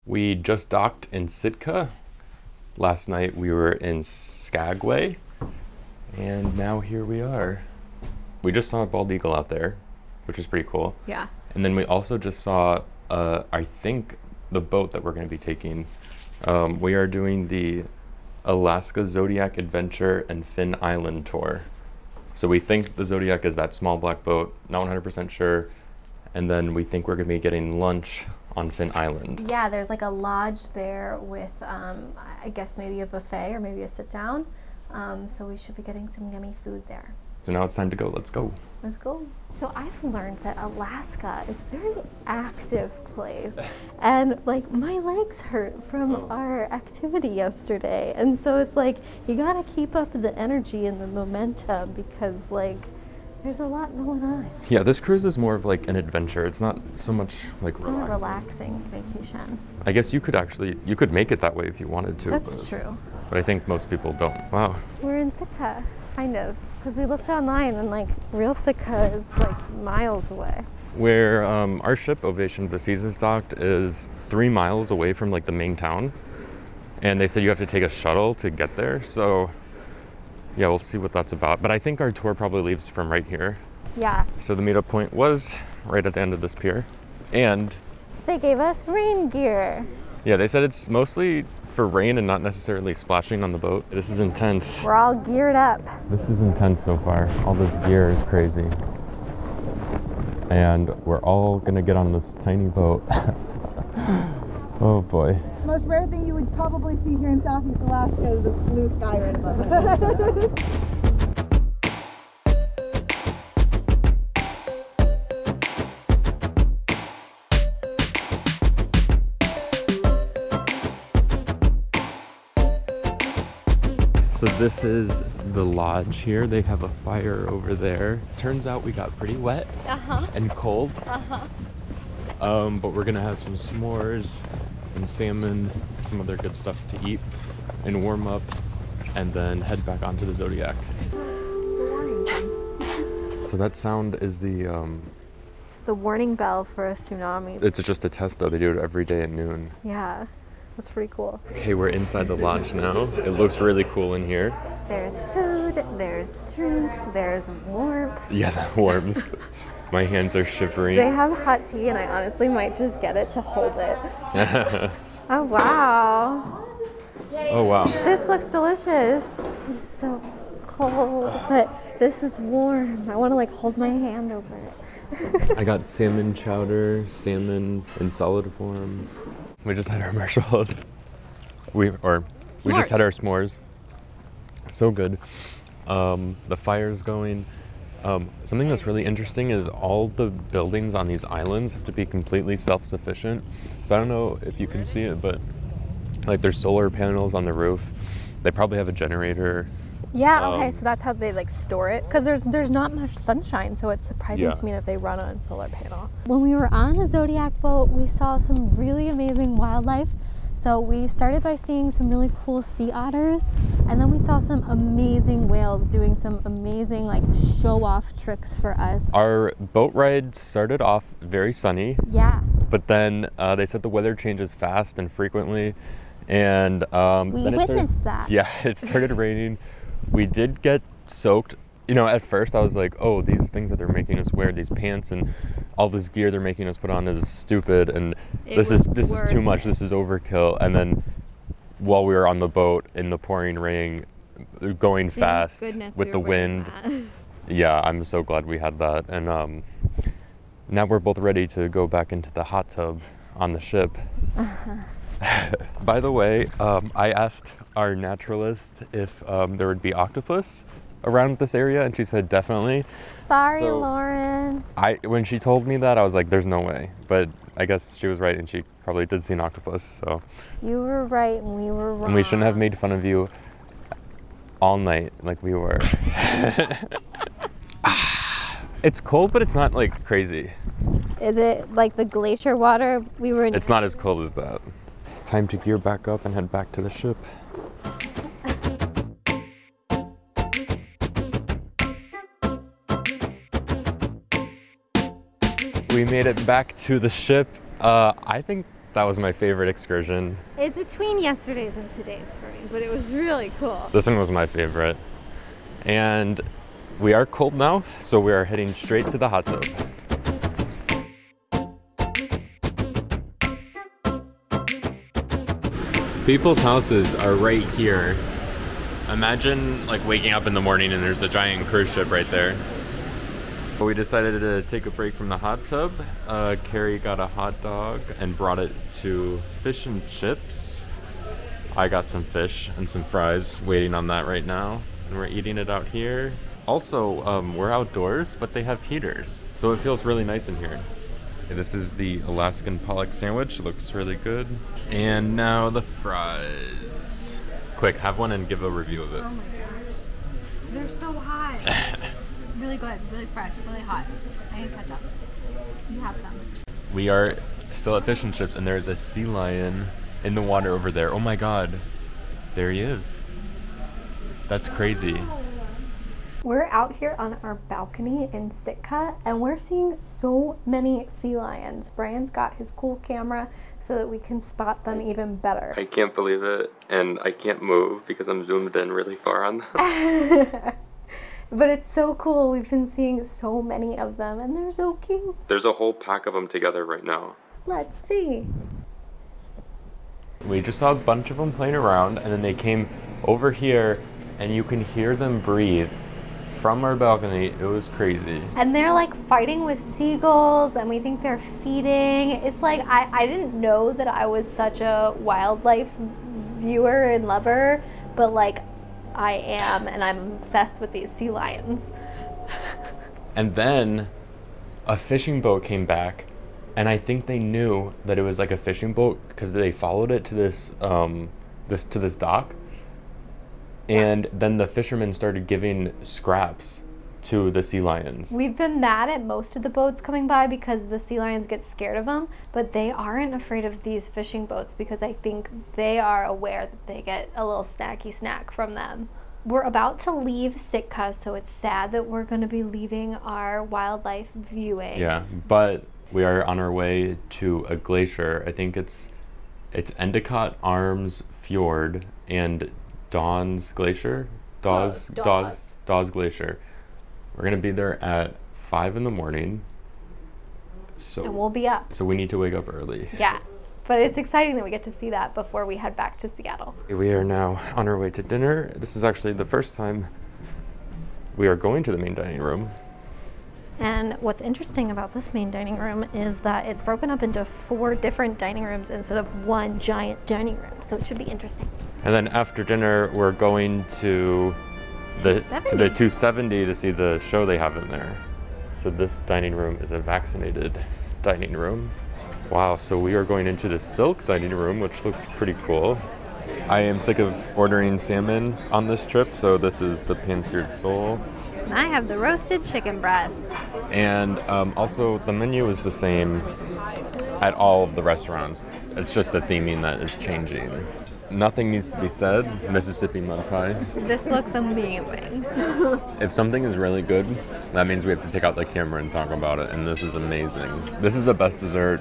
We just docked in Sitka. Last night we were in Skagway, and now here we are. We just saw a bald eagle out there, which was pretty cool. Yeah. And then we also just saw, I think, the boat that we're going to be taking. We are doing the Alaska Zodiac Adventure and Finn Island tour. So we think the Zodiac is that small black boat, not 100% sure. And then we think we're going to be getting lunch on Finn Island. Yeah, there's like a lodge there with, I guess maybe a buffet or maybe a sit down. So we should be getting some yummy food there. So now it's time to go. Let's go. Let's go. So I've learned that Alaska is a very active place. And like my legs hurt from our activity yesterday. And so it's like, you gotta keep up the energy and the momentum because like, there's a lot going on. Yeah, this cruise is more of like an adventure. It's not so much like relaxing. Not a relaxing vacation. I guess you could make it that way if you wanted to. That's true. But I think most people don't. Wow. We're in Sitka, kind of. Because we looked online and like real Sitka is like miles away. Where our ship, Ovation, the Seasons docked, is 3 miles away from like the main town. And they said you have to take a shuttle to get there. So yeah, we'll see what that's about. But I think our tour probably leaves from right here. Yeah. So the meetup point was right at the end of this pier. And they gave us rain gear. Yeah, they said it's mostly for rain and not necessarily splashing on the boat. This is intense. We're all geared up. This is intense so far. All this gear is crazy. And we're all gonna get on this tiny boat. Oh boy. The most rare thing you would probably see here in Southeast Alaska is this blue sky right above. So this is the lodge here. They have a fire over there. Turns out we got pretty wet and cold. But we're gonna have some s'mores and salmon, some other good stuff to eat and warm up, and then head back onto the Zodiac. So that sound is the warning bell for a tsunami. It's just a test though. They do it every day at noon. Yeah. That's pretty cool. Okay, we're inside the lodge now. It looks really cool in here. There's food, there's drinks, there's warmth. Yeah, the warmth. My hands are shivering. They have hot tea and I honestly might just get it to hold it. Oh, wow. Oh, wow. This looks delicious. It's so cold, but this is warm. I want to like hold my hand over it. I got salmon chowder, salmon in solid form. We just had our marshmallows. We just had our s'mores. So good. The fire's going. Something that's really interesting is all the buildings on these islands have to be completely self-sufficient. So I don't know if you can see it, but like there's solar panels on the roof. They probably have a generator. Yeah, okay, so that's how they like store it. Because there's not much sunshine, so it's surprising to me that they run on solar panel. When we were on the Zodiac boat, we saw some really amazing wildlife. So we started by seeing some really cool sea otters, and then we saw some amazing whales doing some amazing like show-off tricks for us. Our boat ride started off very sunny. Yeah. But then they said the weather changes fast and frequently, and we then witnessed that. Yeah, it started raining. We did get soaked. You know, at first I was like, oh, these things that they're making us wear, these pants and all this gear they're making us put on is stupid, and this is too much. This is overkill. And then while we were on the boat in the pouring rain, going fast with the wind, yeah, I'm so glad we had that. And now we're both ready to go back into the hot tub on the ship. By the way, I asked our naturalist if there would be octopus around this area, and she said definitely. Sorry, so, Lauren. When she told me that, I was like, there's no way. But I guess she was right, and she probably did see an octopus. So you were right, and we were wrong. And we shouldn't have made fun of you all night like we were. It's cold, but it's not like crazy. Is it like the glacier water we were in? It's not as cold as that. Time to gear back up and head back to the ship. We made it back to the ship. I think That was my favorite excursion. It's between yesterday's and today's for me, but it was really cool. This one was my favorite. And we are cold now, so we are heading straight to the hot tub. People's houses are right here. Imagine like waking up in the morning and there's a giant cruise ship right there. We decided to take a break from the hot tub. Kerry got a hot dog and brought it to fish and chips. I got some fish and some fries, waiting on that right now. And we're eating it out here. Also, we're outdoors, but they have heaters, so it feels really nice in here. Okay, this is the Alaskan pollock sandwich. It looks really good. And now the fries. Quick, have one and give a review of it. Oh my gosh. They're so hot. Really good, really fresh, really hot. I need ketchup. You have some. We are still at Fish and Chips, and there's a sea lion in the water over there. Oh my god. There he is. That's crazy. We're out here on our balcony in Sitka, and we're seeing so many sea lions. Brian's got his cool camera so that we can spot them even better. I can't believe it, and I can't move because I'm zoomed in really far on them. But it's so cool. We've been seeing so many of them, and they're so cute. There's a whole pack of them together right now. Let's see. We just saw a bunch of them playing around, and then they came over here, and you can hear them breathe from our balcony. It was crazy. And they're like fighting with seagulls, and we think they're feeding. It's like, I didn't know that I was such a wildlife viewer and lover, but like I am, and I'm obsessed with these sea lions. And then a fishing boat came back, and I think they knew that it was like a fishing boat because they followed it to this dock. And then the fishermen started giving scraps to the sea lions. We've been mad at most of the boats coming by because the sea lions get scared of them, but they aren't afraid of these fishing boats because I think they are aware that they get a little snacky snack from them. We're about to leave Sitka, so it's sad that we're going to be leaving our wildlife viewing. Yeah, but we are on our way to a glacier. I think it's Endicott Arms Fjord and Dawes Glacier? Dawes Glacier. We're gonna be there at 5 in the morning. So and we'll be up. So we need to wake up early. Yeah, but it's exciting that we get to see that before we head back to Seattle. We are now on our way to dinner. This is actually the first time we are going to the main dining room. And what's interesting about this main dining room is that it's broken up into 4 different dining rooms instead of one giant dining room. So it should be interesting. And then after dinner, we're going to the 270 to see the show they have in there. So this dining room is a vaccinated dining room. Wow, so we are going into the silk dining room, which looks pretty cool. I am sick of ordering salmon on this trip, so this is the pan-seared sole. I have the roasted chicken breast. And also the menu is the same at all of the restaurants. It's just the theming that is changing. Nothing needs to be said. Mississippi mud pie. This looks amazing. If something is really good, that means we have to take out the camera and talk about it. And this is amazing. This is the best dessert.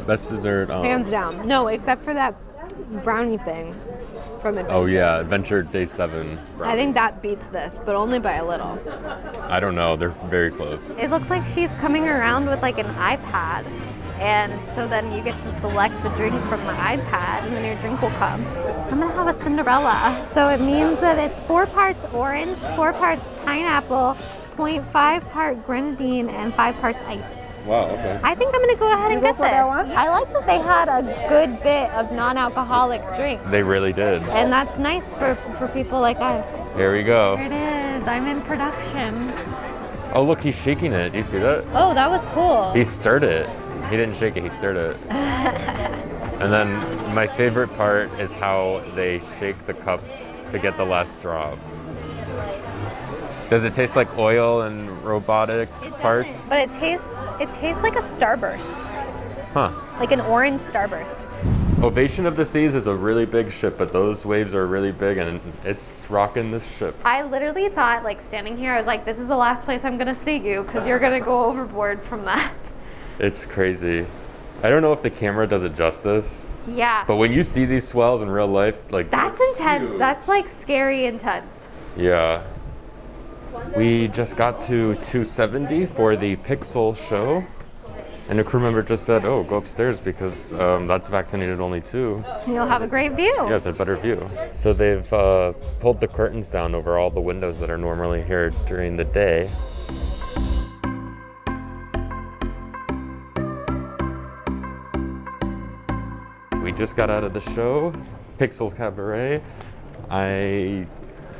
Best dessert. Hands down. No, except for that brownie thing from Adventure. Oh yeah, Adventure Day 7. Brownie. I think that beats this, but only by a little. I don't know. They're very close. It looks like she's coming around with like an iPad. And so then you get to select the drink from the iPad, and then your drink will come. I'm gonna have a Cinderella. So it means that it's 4 parts orange, 4 parts pineapple, 0.5 part grenadine, and 5 parts ice. Wow, okay. I think I'm gonna go ahead and get this. I like that they had a good bit of non-alcoholic drink. They really did. And that's nice for people like us. Here we go. Here it is, I'm in production. Oh look, he's shaking it. Do you see that? Oh, that was cool. He stirred it. He didn't shake it, he stirred it. And then my favorite part is how they shake the cup to get the last drop. Does it taste like oil and robotic parts? But it tastes like a starburst. Huh. Like an orange starburst. Ovation of the Seas is a really big ship, but those waves are really big and it's rocking this ship. I literally thought, like standing here, I was like, this is the last place I'm gonna see you because you're gonna go overboard from that. It's crazy. I don't know if the camera does it justice. Yeah. But when you see these swells in real life, like that's intense. Huge. That's like scary intense. Yeah. We just got to 270 for the Pixel show. And a crew member just said, oh, go upstairs because that's vaccinated only 2. You'll have a great view. Yeah, it's a better view. So they've pulled the curtains down over all the windows that are normally here during the day. We just got out of the show, Pixel's Cabaret. I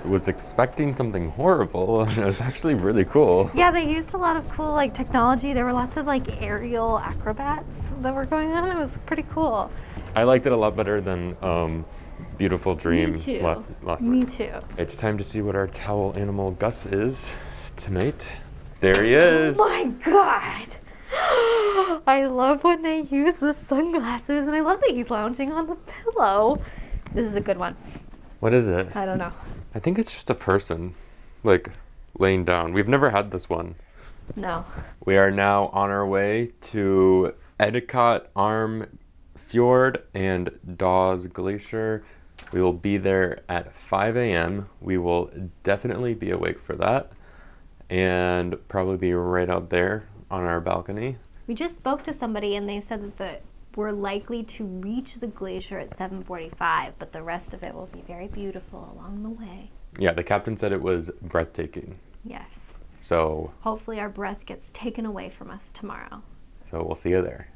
was expecting something horrible, and it was actually really cool. Yeah, they used a lot of cool like technology. There were lots of like aerial acrobats that were going on. It was pretty cool. I liked it a lot better than Beautiful Dream. Me too. Me too. It's time to see what our towel animal GUSS is tonight. There he is. Oh my God. I love when they use the sunglasses, and I love that he's lounging on the pillow. This is a good one. What is it? I don't know. I think it's just a person, like, laying down. We've never had this one. No. We are now on our way to Endicott Arm Fjord and Dawes Glacier. We will be there at 5 a.m. We will definitely be awake for that and probably be right out there on our balcony. We just spoke to somebody and they said that we're likely to reach the glacier at 7:45, but the rest of it will be very beautiful along the way. Yeah, the captain said it was breathtaking. Yes. So hopefully our breath gets taken away from us tomorrow. So we'll see you there.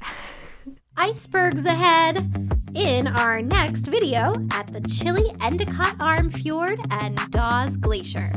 Icebergs ahead in our next video at the chilly Endicott Arm Fjord and Dawes Glacier.